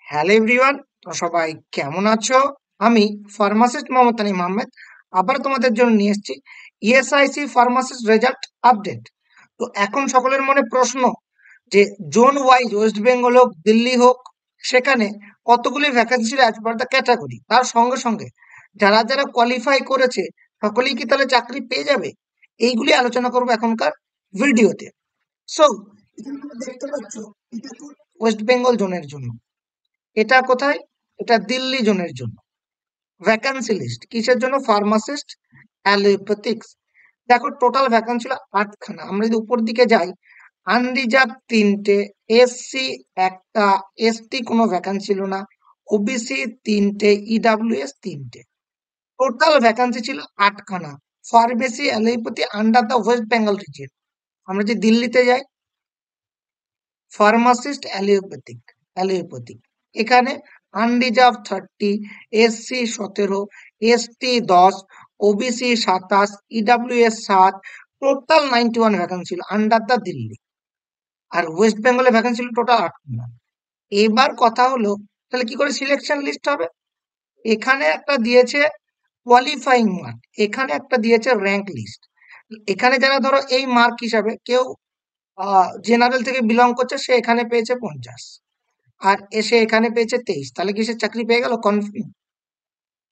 Hello everyone, তো সবাই কেমন আছো? আমি ফার্মাসিস্ট মোহাম্মদ তানিম আহমেদ আবার তোমাদের জন্য নিয়ে এসেছি ইএসআইসি ফার্মাসিস্ট রেজাল্ট আপডেট। তো এখন সকলের মনে প্রশ্ন যে জোন ওয়াইজ ওয়েস্ট বেঙ্গল হোক দিল্লি হোক, সেখানে কতগুলি ভ্যাকেন্সি ছিল অ্যাজ পার দ্য ক্যাটাগরি, তার সঙ্গে সঙ্গে যারা যারা কোয়ালিফাই করেছে সকলেই কি তাহলে চাকরি পেয়ে যাবে, এইগুলি আলোচনা করবো এখনকার ভিডিওতে। সো দেখতে পাচ্ছ, এটা ওয়েস্ট বেঙ্গল জোনের জন্য, এটা কোথায়, এটা দিল্লি জোনের জন্য। ভ্যাকান্সি লিস্ট কিসের জন্য? ফার্মাসিস্ট, অ্যালোপ্যাথিক্স। দেখো টোটাল ভ্যাকান্সি ছিল 8খানা। আমরা যদি উপর দিকে যাই, আনরিজার্ভ 3টে, এসসি একটা, এসটি কোনো ভ্যাকান্সি ছিল না, ওবিসি 3টে, ইডাব্লিউএস 3টে। টোটাল ভ্যাকান্সি ছিল 8খানা। Pharmacy allopathy under the West Bengal region. আমরা যদি দিল্লিতে যাই, ফার্মাসিস্ট অ্যালোপ্যাথিক এখানে unreserved 30, SC 17, ST 10, OBC 27, EWS 7, total 91 vacancy ছিল আন্ডার দ্য দিল্লি। আর ওয়েস্ট বেঙ্গলে ভ্যাকান্সি ছিল টোটাল 8খানা। এবার কথা হলো, তাহলে কি করে সিলেকশন লিস্ট হবে? এখানে একটা দিয়েছে কোয়ালিফাইং মার্ক, এখানে একটা দিয়েছে র্যাঙ্ক লিস্ট। এখানে যারা ধরো এই মার্ক হিসাবে কেউ জেনারেল থেকে বিলং করছে, সে এখানে পেয়েছে 50, আর এসে এখানে পেয়েছে 23, তাহলে কি সে চাকরি পেয়ে গেল কনফার্ম?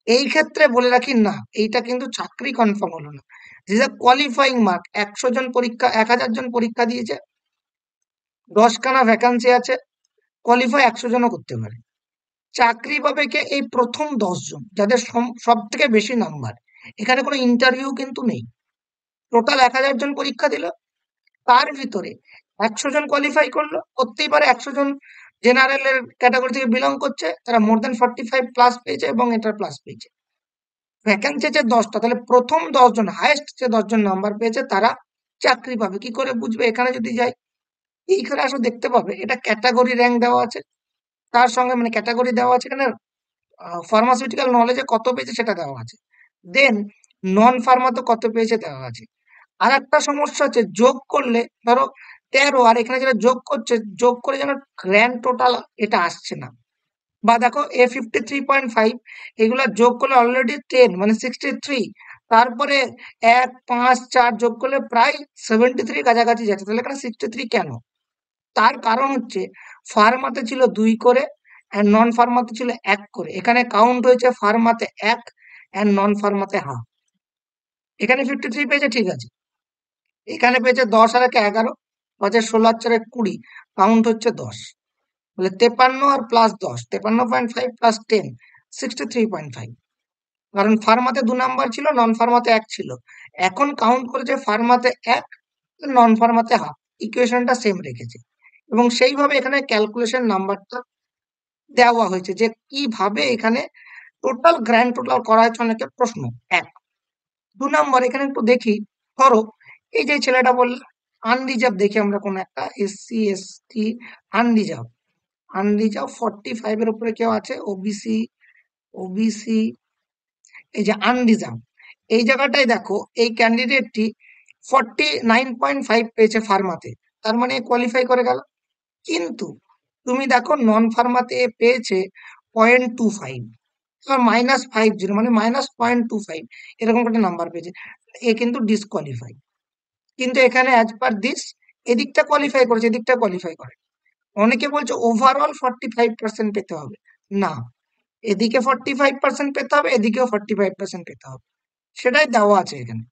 এই ক্ষেত্রে বলে রাখি না, এইটা কিন্তু চাকরি কনফার্ম হলো না। This a qualifying mark. 100 জন পরীক্ষা, 1000 জন পরীক্ষা দিয়েছে, 10খানা ভ্যাকান্সি আছে, কোয়ালিফাই 100 জনও করতে পারে। চাকরি পাবে কে? এই প্রথম 10 জন, যাদের সব থেকে বেশি নাম্বার। এখানে কোনো ইন্টারভিউ কিন্তু নেই। টোটাল 1000 জন পরীক্ষা দিল, তার ভিতরে 100 জন কোয়ালিফাই করলো, করতেই পারে 100 জন জেনারেলের ক্যাটাগরি থেকে বিলং করছে, তারা মোর দেন 45 প্লাস পেয়েছে এবং এটার প্লাস পেয়েছে। ভ্যাকেন্সি আছে 10টা, তাহলে প্রথম 10 জন, হাইয়েস্ট যে 10 জন নাম্বার পেয়েছে তারা চাকরি পাবে। কি করে বুঝবে? এখানে যদি যাই, এইখানে আসলে দেখতে পাবে এটা ক্যাটাগরি র্যাঙ্ক দেওয়া আছে, তার সঙ্গে মানে ক্যাটাগরি দেওয়া আছে, এখানে ফার্মাসিউটিক্যাল নলেজে কত পেয়েছে সেটা দেওয়া আছে, দেন নন ফার্মাতে কত পেয়েছে দেওয়া আছে। আর একটা সমস্যা হচ্ছে, যোগ করলে ধরো 13, আর এখানে যেটা যোগ করছে, যোগ করে যেন গ্র্যান্ড টোটাল এটা আসছে না। বা দেখো A53.5, এগুলা যোগ করলে অলরেডি 10 মানে 63, তারপরে 1, 5, 4 যোগ করলে প্রায় 73 কাছাকাছি যাচ্ছে। তাহলে এখানে 63 কেন? তার কারণ হচ্ছে ফার্মাতে ছিল 2 করে আর নন ফার্মাতে ছিল 1 করে। এখানে কাউন্ট হয়েছে ফার্মাতে 1 আর নন ফার্মাতে হাফ। এখানে 53 পেয়েছে, ঠিক আছে। এখানে পেয়েছে 10 আর 1 11, 5 16 আর 4 20, কাউন্ট হচ্ছে 10। বলে 53 আর প্লাস 10, 53.5 প্লাস 10, 63.5। কারণ ফার্মাতে 2 নাম্বার ছিল, নন ফার্মাতে 1 ছিল। এখন কাউন্ট করেছে ফার্মাতে 1, নন ফার্মাতে হাফ, ইকুয়েশনটা সেম রেখেছে। এবং সেইভাবে এখানে ক্যালকুলেশন নাম্বারটা দেওয়া হয়েছে যে কিভাবে এখানে টোটাল গ্র্যান্ড টোটাল করা হয়েছে, অনেকে প্রশ্ন। 1, 2 নাম্বার এখানে একটু দেখি। ধরো এই যে ছেলেটা বলল আনরিজার্ভ, দেখি আমরা কোন একটা এসসি এসটি আনরিজার্ভ, 45 এর উপরে কেউ আছে, ওবিসি, ওবিসি, এই যে আনরিজার্ভ, এই জায়গাটায় দেখো এই ক্যান্ডিডেটটি 49.5 পেয়েছে ফার্মাতে, তার মানে কোয়ালিফাই করে গেল। কিন্তু তুমি দেখো নন ফার্মাতে পেয়েছে 0.25, -50 মানে -0.25, এরকম একটা নাম্বার পেয়েছে, এ কিন্তু ডিসকোয়ালিফাই। কিন্তু এখানে অ্যাজ পার দিস এদিকটা কোয়ালিফাই করেছে, এদিকটা কোয়ালিফাই করে। অনেকে বলছে ওভারঅল 45% পেতে হবে। না, এদিকে 45% পেতে হবে, এদিকেও 45% পেতে হবে, সেটাই দেওয়া আছে এখানে।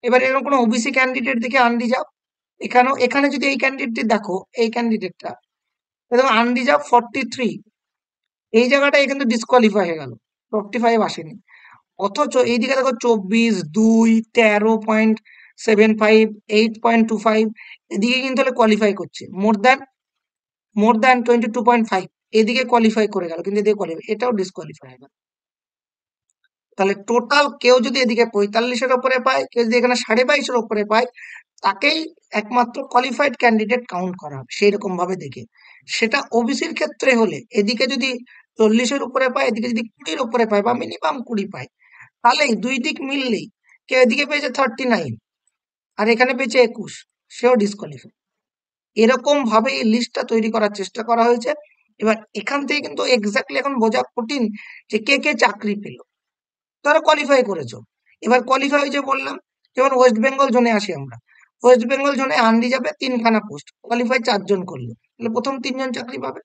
এবার এরকম কোনো ওবিসি ক্যান্ডিডেট দেখে আনরিজার্ভ, এখানেও, এখানে যদি এই ক্যান্ডিডেটটি দেখো, এই ক্যান্ডিডেটটা দেখো আনরিজার্ভ 43, এই জায়গাটায় কিন্তু ডিসকোয়ালিফাই হয়ে গেল, 45 আসেনি। অথচ এইদিকে দেখো 24, 2, 13.75, 8.25, এদিকে কিন্তু হলে কোয়ালিফাই করছে মোর দ্যান 22.5, এদিকে কোয়ালিফাই করে গেল, কিন্তু এদিকে কোয়ালিফাই, এটাও ডিসকোয়ালিফাই হয়ে গেল। তাহলে টোটাল কেউ যদি এদিকে 45-এর উপরে পায়, কেউ যদি এখানে 22.5-এর উপরে পায়, তাকেই একমাত্র কোয়ালিফাইড ক্যান্ডিডেট কাউন্ট করা হবে সেই রকম ভাবে দেখে। সেটা ওবিসির ক্ষেত্রে হলে এদিকে যদি 40-এর উপরে পায়, এদিকে যদি 20-এর উপরে পায় বা মিনিমাম 20 পায়, তাহলেই দুই দিক মিললেই, কেউ এদিকে পেয়েছে 39 আর এখানে পেয়েছে 21, সেও ডিসকোয়ালিফাই। এরকম ভাবে এই লিস্টটা তৈরি করার চেষ্টা করা হয়েছে এবার এখান থেকে কিন্তু এক্স্যাক্টলি এখন বোঝা কঠিন যে কে কে চাকরি পেল। তারা কোয়ালিফাই করেছো। এবার কোয়ালিফাই যে বললাম, যেমন ওয়েস্ট বেঙ্গল জোনে আসি আমরা। ওয়েস্ট বেঙ্গল জোনে আনরিজার্ভে ৩ খানা পোস্ট, কোয়ালিফাই ৪ জন করলো। তাহলে প্রথম ৩ জন চাকরি পাবে।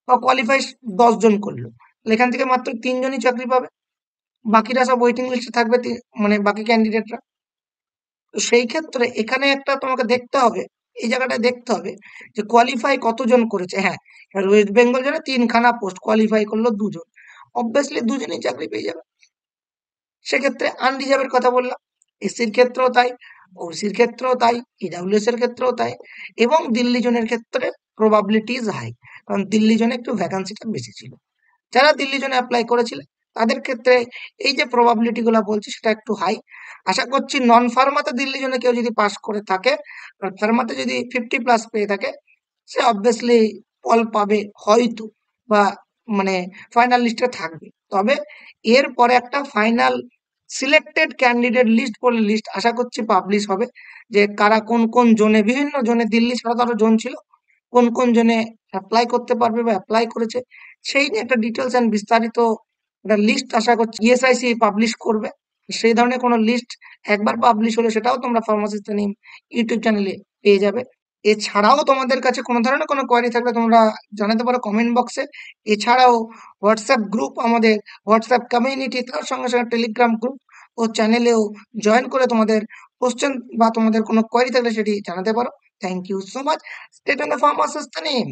বা কোয়ালিফাই ১০ জন করলো। তাহলে এখান থেকে মাত্র ৩ জনই চাকরি পাবে। বাকিরা সব ওয়েটিং লিস্টে থাকবে, মানে বাকি ক্যান্ডিডেটরা। তো সেই ক্ষেত্রে এখানে একটা তোমাকে দেখতে হবে, এই জায়গাটায় দেখতে হবে যে কোয়ালিফাই কতজন করেছে। হ্যাঁ, এবার ওয়েস্ট বেঙ্গল জন্য ৩ খানা পোস্ট, কোয়ালিফাই করলো ২ জন। অবভিয়াসলি ২ জনই চাকরি পেয়ে যাবে। সেক্ষেত্রে আনরিজার্ভের কথা বললাম। এসসির ক্ষেত্রেও তাই, ওবিসির ক্ষেত্রেও তাই, ইডব্লিউএস এর ক্ষেত্রেও তাই, এবং দিল্লি জোনের ক্ষেত্রে প্রবাবিলিটি ইজ হাই। কারণ দিল্লি জোনে একটু ভ্যাকান্সিটা বেশি ছিল। যারা দিল্লি জোনে এপ্লাই করেছিলেন তাদের ক্ষেত্রে এই যে প্রবাবিলিটি গুলা বলছি সেটা একটু হাই। আশা করছি নন ফার্মাতে দিল্লি জোনে কেউ যদি পাস করে থাকে, আর ফার্মাতে যদি 50+ পেয়ে থাকে, সে অবভিয়াসলি ফল পাবে হয়তো, বা মানে ফাইনাল লিস্টে থাকবে। তবে এর পরে একটা ফাইনাল সিলেক্টেড ক্যান্ডিডেট লিস্ট বলে লিস্ট আশা করছি পাবলিশ হবে, যে কারা কোন কোন জোনে, বিভিন্ন জোনে, দিল্লি ছাড়া তো আরো জোন ছিল, কোন কোন জোনে অ্যাপ্লাই করতে পারবে বা অ্যাপ্লাই করেছে, সেই নিয়ে একটা ডিটেলস এন্ড বিস্তারিত একটা লিস্ট আশা করছি ইএসআইসি পাবলিশ করবে। সেই ধরনের কোনো লিস্ট একবার পাবলিশ হলে সেটাও তোমরা ফার্মাসিস্ট ইউটিউব চ্যানেলে পেয়ে যাবে। এছাড়াও তোমাদের কাছে কোনো ধরনের কোনো কোয়েরি থাকলে তোমরা জানাতে পারো কমেন্ট বক্সে। এছাড়াও হোয়াটসঅ্যাপ গ্রুপ, আমাদের হোয়াটসঅ্যাপ কমিউনিটি, তার সঙ্গে সঙ্গে টেলিগ্রাম গ্রুপ ও চ্যানেলেও জয়েন করে তোমাদের কোশ্চেন বা তোমাদের কোনো কোয়েরি থাকলে সেটি জানাতে পারো। Thank you so much. Stay tuned for more sustaining.